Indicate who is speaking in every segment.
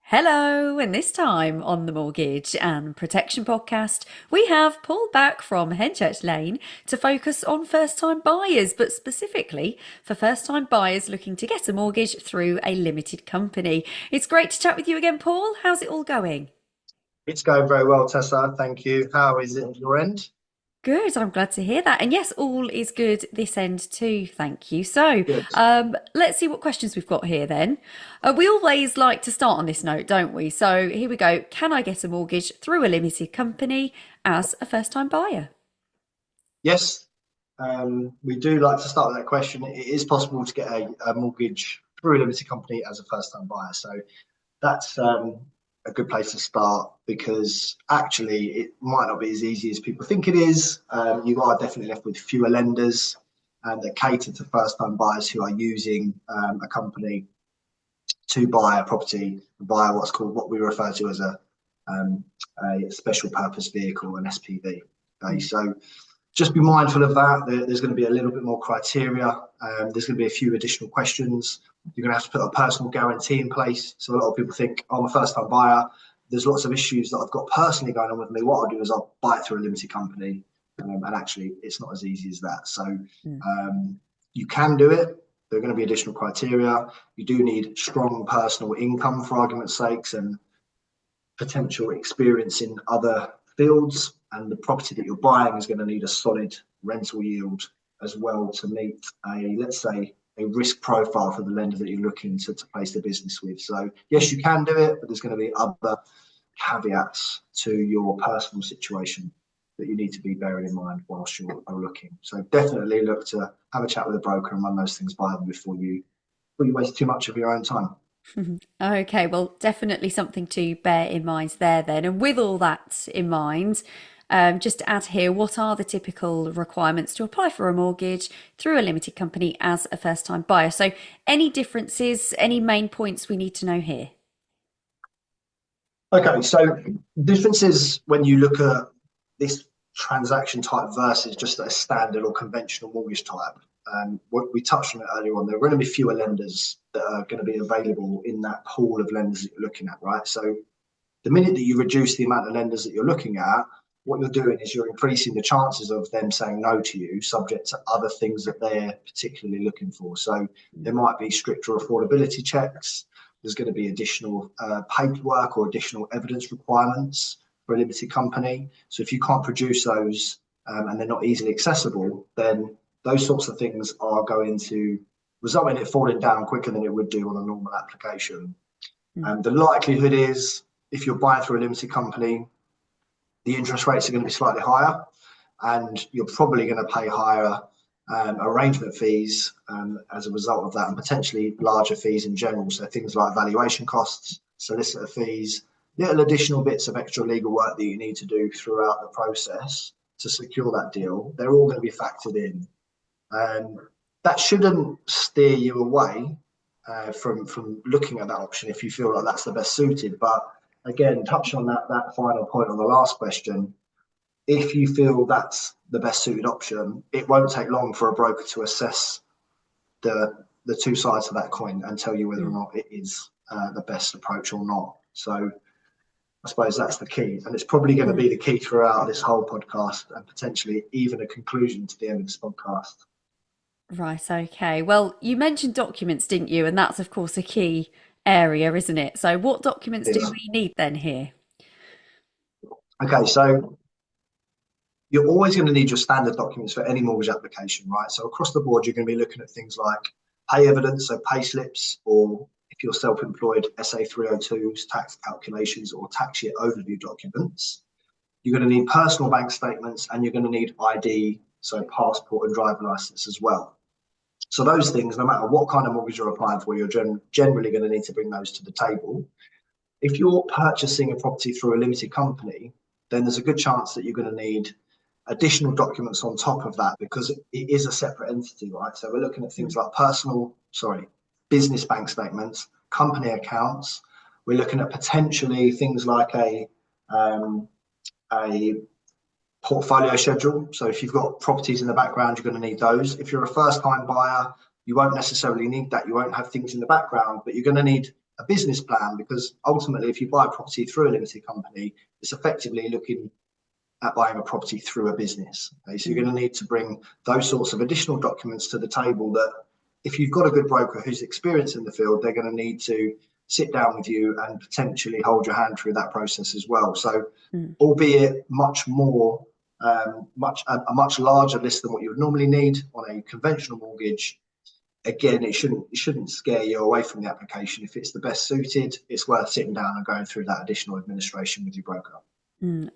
Speaker 1: Hello, and this time on the Mortgage and Protection podcast, we have Paul back from Henchurch Lane to focus on first time buyers, but specifically for first time buyers looking to get a mortgage through a limited company. It's great to chat with you again, Paul. How's it all going?
Speaker 2: It's going very well, Tessa. Thank you. How is it at your end?
Speaker 1: Good, I'm glad to hear that. And yes, all is good this end too, thank you. So,
Speaker 2: Good.
Speaker 1: let's see what questions we've got here then. We always like to start on this note, don't we? So, here we go. Can I get a mortgage through a limited company as a first time buyer?
Speaker 2: Yes, we do like to start with that question. It is possible to get a mortgage through a limited company as a first-time buyer. So that's a good place to start because actually it might not be as easy as people think it is. You are definitely left with fewer lenders that cater to first-time buyers who are using a company to buy a property via what we refer to as a special purpose vehicle, an SPV. Okay, so just be mindful of that. There's going to be a little bit more criteria. There's going to be a few additional questions. You're going to have to put a personal guarantee in place. So a lot of people think, oh, I'm a first-time buyer. There's lots of issues that I've got personally going on with me. What I'll do is I'll buy it through a limited company. And actually, it's not as easy as that. So you can do it. There are going to be additional criteria. You do need strong personal income, for argument's sakes, and potential experience in other fields. And the property that you're buying is going to need a solid rental yield as well to meet let's say, a risk profile for the lender that you're looking to place the business with. So yes, you can do it, but there's going to be other caveats to your personal situation that you need to be bearing in mind whilst you're looking. So definitely look to have a chat with a broker and run those things by them before you waste too much of your own time.
Speaker 1: Okay, well, definitely something to bear in mind there then. And with all that in mind, just to add here, what are the typical requirements to apply for a mortgage through a limited company as a first time buyer? So, any differences, any main points we need to know here?
Speaker 2: Okay, so differences when you look at this transaction type versus just a standard or conventional mortgage type. What we touched on it earlier on, there are going to be fewer lenders that are going to be available in that pool of lenders that you're looking at, right? So the minute that you reduce the amount of lenders that you're looking at, what you're doing is you're increasing the chances of them saying no to you, subject to other things that they're particularly looking for. So there might be stricter affordability checks. There's going to be additional paperwork or additional evidence requirements for a limited company. So if you can't produce those and they're not easily accessible, then those sorts of things are going to result in it falling down quicker than it would do on a normal application. And the likelihood is, if you're buying through a limited company, the interest rates are going to be slightly higher, and you're probably going to pay higher arrangement fees as a result of that, and potentially larger fees in general. So things like valuation costs, solicitor fees, little additional bits of extra legal work that you need to do throughout the process to secure that deal. They're all going to be factored in. That shouldn't steer you away from looking at that option if you feel like that's the best suited. But again, touching on that final point on the last question, if you feel that's the best suited option, it won't take long for a broker to assess the two sides of that coin and tell you whether or not it is the best approach or not. So I suppose that's the key, and it's probably going to be the key throughout this whole podcast and potentially even a conclusion to the end of this podcast.
Speaker 1: Right, okay. Well, you mentioned documents, didn't you? And that's, of course, a key area, isn't it? So, what documents do
Speaker 2: Yes.
Speaker 1: we need then here?
Speaker 2: Okay, so you're always going to need your standard documents for any mortgage application, right? So across the board, you're going to be looking at things like pay evidence, so pay slips, or if you're self-employed, SA 302s, tax calculations, or tax year overview documents. You're going to need personal bank statements, and you're going to need ID, so passport and driver license as well. So those things, no matter what kind of mortgage you're applying for, you're generally going to need to bring those to the table. If you're purchasing a property through a limited company, then there's a good chance that you're going to need additional documents on top of that because it is a separate entity, right? So we're looking at things like business bank statements, company accounts. We're looking at potentially things like a portfolio schedule. So if you've got properties in the background, you're going to need those. If you're a first time buyer, you won't necessarily need that. You won't have things in the background, but you're going to need a business plan, because ultimately, if you buy a property through a limited company, it's effectively looking at buying a property through a business. Okay? So you're going to need to bring those sorts of additional documents to the table that if you've got a good broker who's experienced in the field, they're going to need to sit down with you and potentially hold your hand through that process as well. So albeit much more, a much larger list than what you would normally need on a conventional mortgage, again, it shouldn't scare you away from the application. If it's the best suited, it's worth sitting down and going through that additional administration with your broker.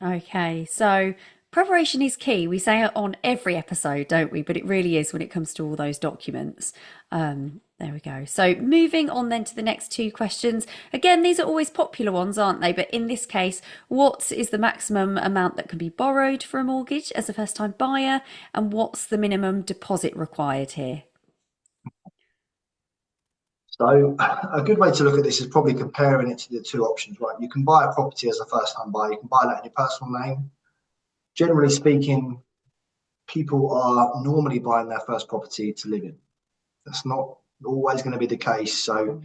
Speaker 1: Okay, so preparation is key. We say it on every episode, don't we? But it really is when it comes to all those documents. There we go. So moving on then to the next two questions. Again, these are always popular ones, aren't they? But in this case, what is the maximum amount that can be borrowed for a mortgage as a first-time buyer? And what's the minimum deposit required here?
Speaker 2: So a good way to look at this is probably comparing it to the two options, right? You can buy a property as a first-time buyer. You can buy that in your personal name. Generally speaking, people are normally buying their first property to live in. That's not always going to be the case. So,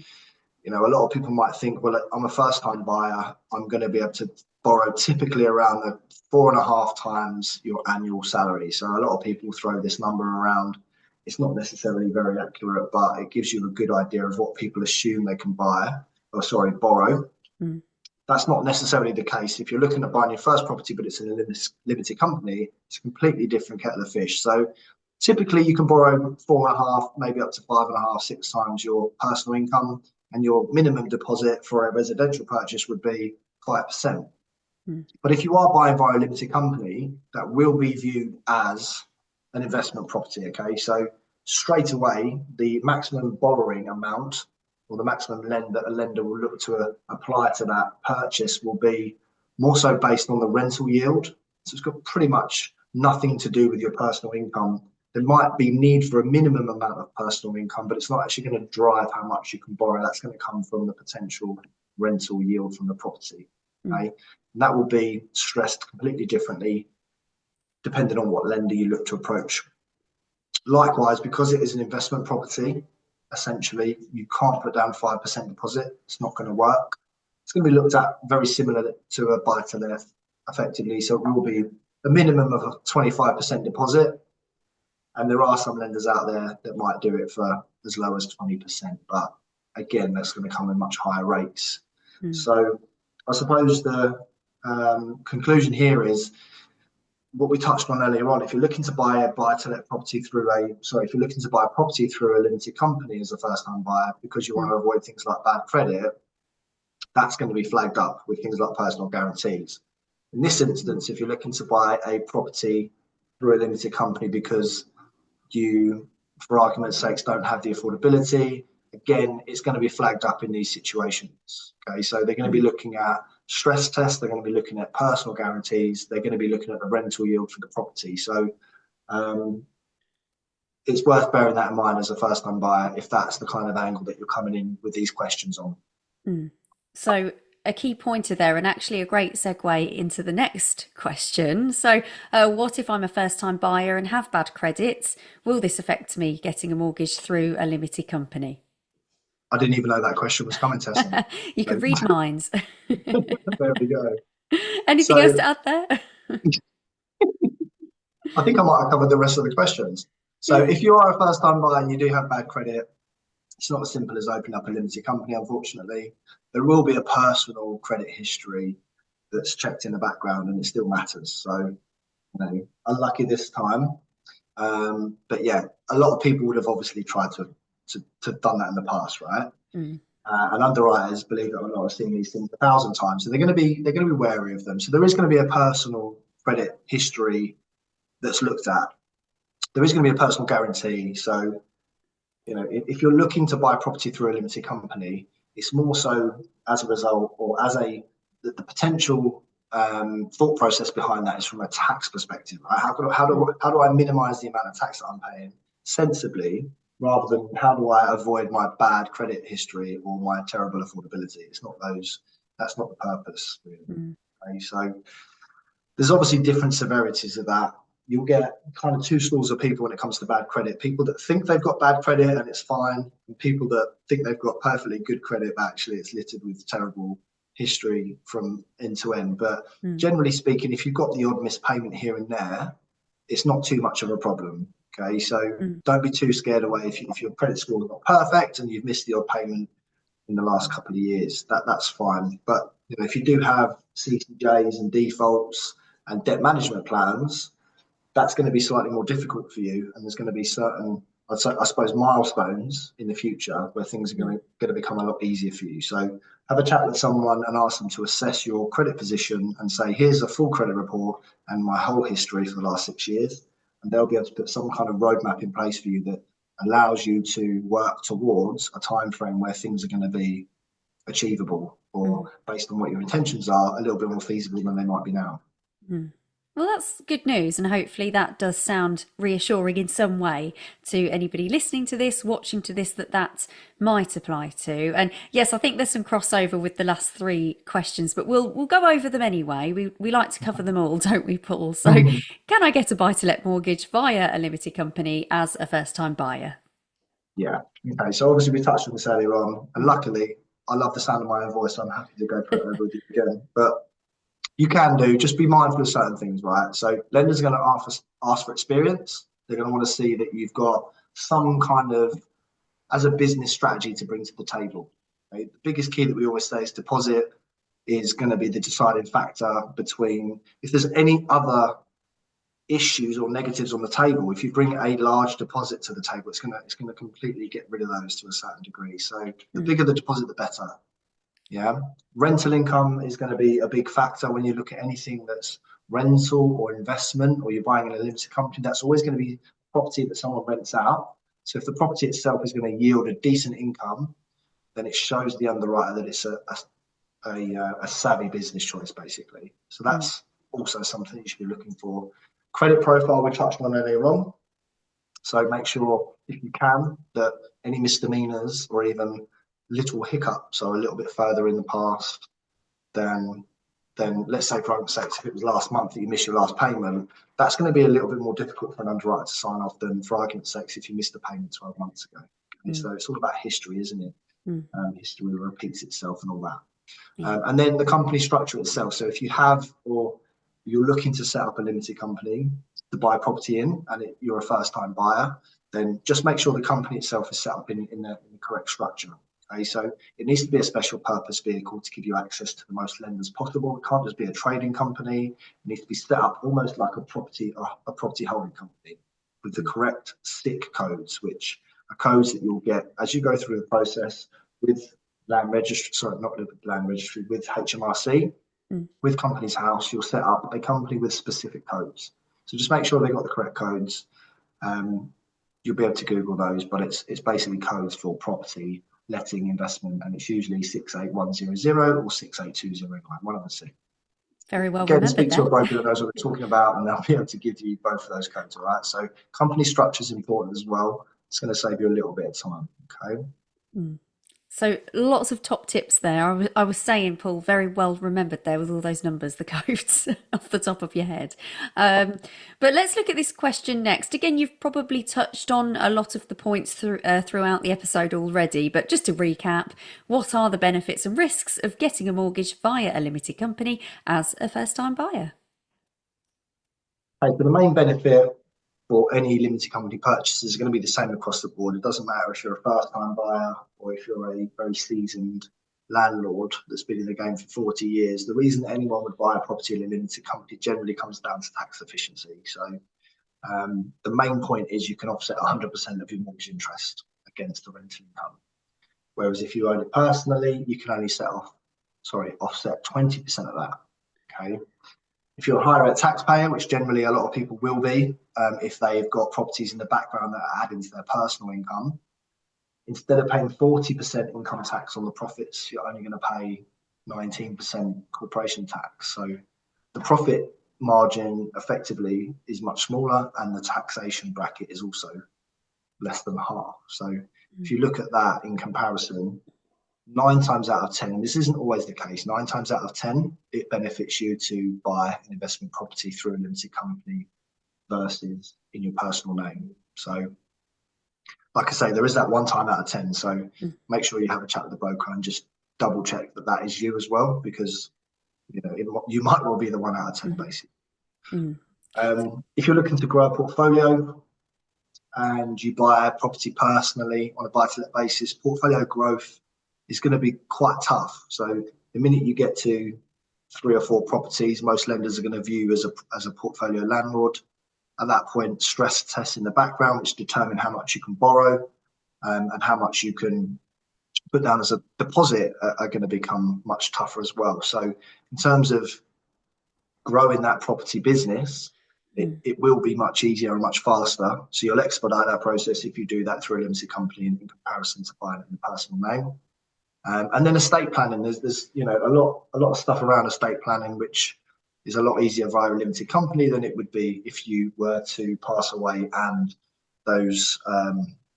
Speaker 2: a lot of people might think, well, I'm a first-time buyer. I'm going to be able to borrow typically around the 4.5 times your annual salary. So a lot of people throw this number around. It's not necessarily very accurate, but it gives you a good idea of what people assume they can borrow. That's not necessarily the case. If you're looking at buying your first property, but it's in a limited company, it's a completely different kettle of fish. So typically you can borrow 4.5, maybe up to 5.5, 6 times your personal income, and your minimum deposit for a residential purchase would be 5%. But if you are buying via a limited company, that will be viewed as an investment property. Okay, so straight away, the maximum borrowing amount or the maximum lend that a lender will look to apply to that purchase will be more so based on the rental yield. So it's got pretty much nothing to do with your personal income. There might be need for a minimum amount of personal income, but it's not actually going to drive how much you can borrow. That's going to come from the potential rental yield from the property. Okay, and that will be stressed completely differently depending on what lender you look to approach. Likewise, because it is an investment property, essentially, you can't put down 5% deposit. It's not going to work. It's going to be looked at very similar to a buy-to-let, effectively. So it will be a minimum of a 25% deposit. And there are some lenders out there that might do it for as low as 20%. But again, that's going to come in much higher rates. So I suppose the conclusion here is what we touched on earlier on. If you're looking to buy a buy-to-let property if you're looking to buy a property through a limited company as a first-time buyer because you want to avoid things like bad credit, that's going to be flagged up with things like personal guarantees. In this instance, if you're looking to buy a property through a limited company because you, for argument's sake, don't have the affordability, again, it's going to be flagged up in these situations. Okay, so they're going to be looking at stress tests, they're going to be looking at personal guarantees, they're going to be looking at the rental yield for the property. So it's worth bearing that in mind as a first-time buyer if that's the kind of angle that you're coming in with these questions on.
Speaker 1: So a key pointer there, and actually a great segue into the next question. So what if I'm a first-time buyer and have bad credits? Will this affect me getting a mortgage through a limited company?
Speaker 2: I didn't even know that question was coming, Tessa.
Speaker 1: You can read minds.
Speaker 2: There we go.
Speaker 1: Anything else to add there?
Speaker 2: I think I might have covered the rest of the questions. So if you are a first-time buyer and you do have bad credit, it's not as simple as opening up a limited company, unfortunately. There will be a personal credit history that's checked in the background, and it still matters. So, unlucky this time. But yeah, a lot of people would have obviously tried to done that in the past, right? And underwriters, believe it or not, have seen these things 1,000 times, so they're going to be wary of them. So there is going to be a personal credit history that's looked at. There is going to be a personal guarantee. So, if you're looking to buy property through a limited company, it's more so as a result, or as the potential thought process behind that is from a tax perspective. Right? How do I minimize the amount of tax that I'm paying sensibly, rather than how do I avoid my bad credit history or my terrible affordability? It's not those. That's not the purpose, really. Okay? So there's obviously different severities of that. you'll get kind of two schools of people when it comes to bad credit. People that think they've got bad credit and it's fine, and people that think they've got perfectly good credit, but actually it's littered with terrible history from end to end. But generally speaking, if you've got the odd missed payment here and there, it's not too much of a problem. Okay, so don't be too scared away if your credit score is not perfect and you've missed the odd payment in the last couple of years. That's fine. But if you do have CCJs and defaults and debt management plans, that's going to be slightly more difficult for you, and there's going to be certain, I suppose, milestones in the future where things are going to become a lot easier for you. So have a chat with someone and ask them to assess your credit position and say, here's a full credit report and my whole history for the last 6 years, and they'll be able to put some kind of roadmap in place for you that allows you to work towards a time frame where things are going to be achievable, or based on what your intentions are, a little bit more feasible than they might be now.
Speaker 1: Well, that's good news, and hopefully that does sound reassuring in some way to anybody listening to this, watching to this, that might apply to. And yes, I think there's some crossover with the last 3 questions, but we'll go over them anyway. We like to cover them all, don't we, Paul? So can I get a buy-to-let mortgage via a limited company as a first-time buyer?
Speaker 2: Yeah. Okay. So obviously we touched on this earlier on, and luckily I love the sound of my own voice, so I'm happy to go through it over with you again. But you can just be mindful of certain things, right? So lenders are going to ask for experience. They're going to want to see that you've got some kind of, as a business strategy to bring to the table. Right? The biggest key that we always say is deposit is going to be the deciding factor between, if there's any other issues or negatives on the table, if you bring a large deposit to the table, it's going to completely get rid of those to a certain degree. So the bigger the deposit, the better. Yeah, rental income is going to be a big factor when you look at anything that's rental or investment, or you're buying in a limited company. That's always going to be property that someone rents out. So if the property itself is going to yield a decent income, then it shows the underwriter that it's a savvy business choice, basically. So that's also something you should be looking for. Credit profile we touched on earlier on. So make sure, if you can, that any misdemeanors or even little hiccups are a little bit further in the past than let's say, for argument's sake, if it was last month that you missed your last payment, that's going to be a little bit more difficult for an underwriter to sign off than, for argument's sake, if you missed a payment 12 months ago. So it's all about history, isn't it? History repeats itself and all that. And then the company structure itself. So if you have, or you're looking to set up a limited company to buy property in, and you're a first-time buyer, then just make sure the company itself is set up in the correct structure. Okay, so it needs to be a special purpose vehicle to give you access to the most lenders possible. It can't just be a trading company. It needs to be set up almost like a property holding company with the correct SIC codes, which are codes that you'll get as you go through the process with land registry. Sorry, not with land registry, with HMRC. With Companies House, you'll set up a company with specific codes. So just make sure they've got the correct codes. You'll be able to Google those, but it's basically codes for property, letting, investment, and it's usually 68100 or 68209, one of the two.
Speaker 1: Very well
Speaker 2: Again,
Speaker 1: remembered.
Speaker 2: Speak to a broker that knows what they're talking about, and they'll be able to give you both of those codes. All right. So company structure is important as well. It's going to save you a little bit of time. Okay.
Speaker 1: So lots of top tips there. I was saying, Paul, very well remembered there with all those numbers, the codes off the top of your head. But let's look at this question next. Again, you've probably touched on a lot of the points throughout the episode already, but just to recap, what are the benefits and risks of getting a mortgage via a limited company as a first-time buyer?
Speaker 2: Okay, so the main benefit for any limited company purchases is going to be the same across the board. It doesn't matter if you're a first-time buyer or if you're a very seasoned landlord that's been in the game for 40 years. The reason that anyone would buy a property in a limited company generally comes down to tax efficiency. So the main point is you can offset 100% of your mortgage interest against the rental income. Whereas if you own it personally, you can only offset 20% of that. Okay. If you're a higher rate taxpayer, which generally a lot of people will be, if they've got properties in the background that are adding to their personal income, instead of paying 40% income tax on the profits, you're only going to pay 19% corporation tax. So the profit margin effectively is much smaller, and the taxation bracket is also less than half. So if you look at that in comparison, 9 times out of 10, and this isn't always the case, 9 times out of 10, it benefits you to buy an investment property through a limited company versus in your personal name. So, like I say, there is that 1 time out of 10. So make sure you have a chat with the broker and just double check that that is you as well, because you might well be the 1 out of 10 basically. If you're looking to grow a portfolio and you buy a property personally on a buy-to-let basis, portfolio growth is going to be quite tough. So the minute you get to 3 or 4 properties, most lenders are going to view you as a portfolio landlord. At that point, stress tests in the background, which determine how much you can borrow and how much you can put down as a deposit, are going to become much tougher as well. So in terms of growing that property business, it will be much easier and much faster. So you'll expedite that process if you do that through a limited company in comparison to buying it in a personal name. And then estate planning, there's a lot of stuff around estate planning, which is a lot easier via a limited company than it would be if you were to pass away and those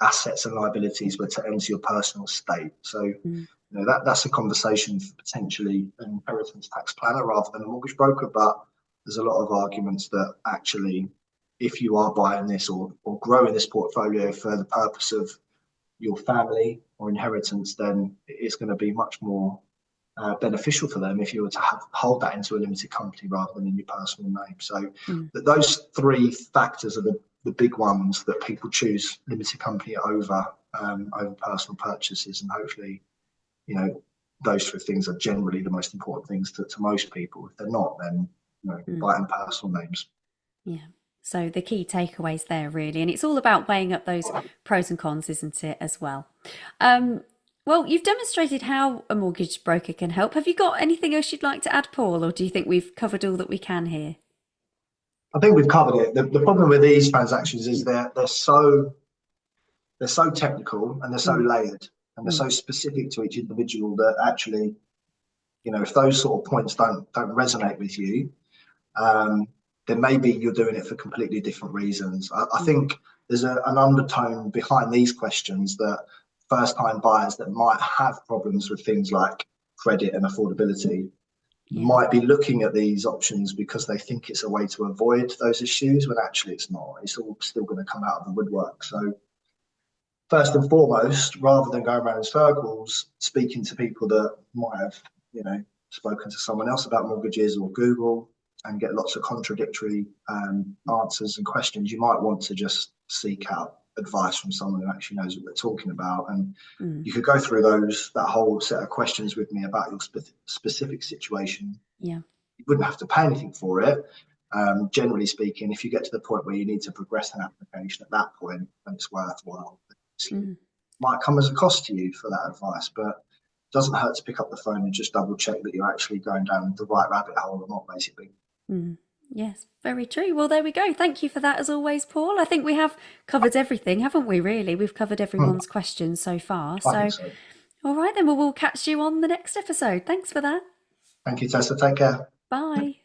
Speaker 2: assets and liabilities were to enter your personal estate. So that's a conversation for potentially an inheritance tax planner rather than a mortgage broker. But there's a lot of arguments that actually, if you are buying this or growing this portfolio for the purpose of your family or inheritance, then it's going to be much more beneficial for them if you were to hold that into a limited company rather than in your personal name. So those 3 factors are the big ones that people choose limited company over personal purchases. And hopefully, those 3 things are generally the most important things to most people. If they're not, then buy in personal names.
Speaker 1: Yeah. So the key takeaways there, really, and it's all about weighing up those pros and cons, isn't it, as well? Well, you've demonstrated how a mortgage broker can help. Have you got anything else you'd like to add, Paul, or do you think we've covered all that we can here?
Speaker 2: I think we've covered it. The problem with these transactions is they're so technical and they're so layered and they're so specific to each individual that actually, if those sort of points don't resonate with you, then maybe you're doing it for completely different reasons. I think there's an undertone behind these questions that first-time buyers that might have problems with things like credit and affordability might be looking at these options because they think it's a way to avoid those issues, when actually it's not. It's all still going to come out of the woodwork. So first and foremost, rather than going around in circles, speaking to people that might have, spoken to someone else about mortgages or Google and get lots of contradictory answers and questions, you might want to just seek out advice from someone who actually knows what they're talking about. And you could go through that whole set of questions with me about your specific situation. You wouldn't have to pay anything for it. Generally speaking, if you get to the point where you need to progress an application at that point, then it's worthwhile. It might come as a cost to you for that advice, but it doesn't hurt to pick up the phone and just double check that you're actually going down the right rabbit hole or not, basically.
Speaker 1: Yes, very true. Well, there we go. Thank you for that as always, Paul. I think we have covered everything, haven't we, really? We've covered everyone's questions so far. So, all right, then we'll catch you on the next episode. Thanks for that.
Speaker 2: Thank you, Tessa. Take care.
Speaker 1: Bye.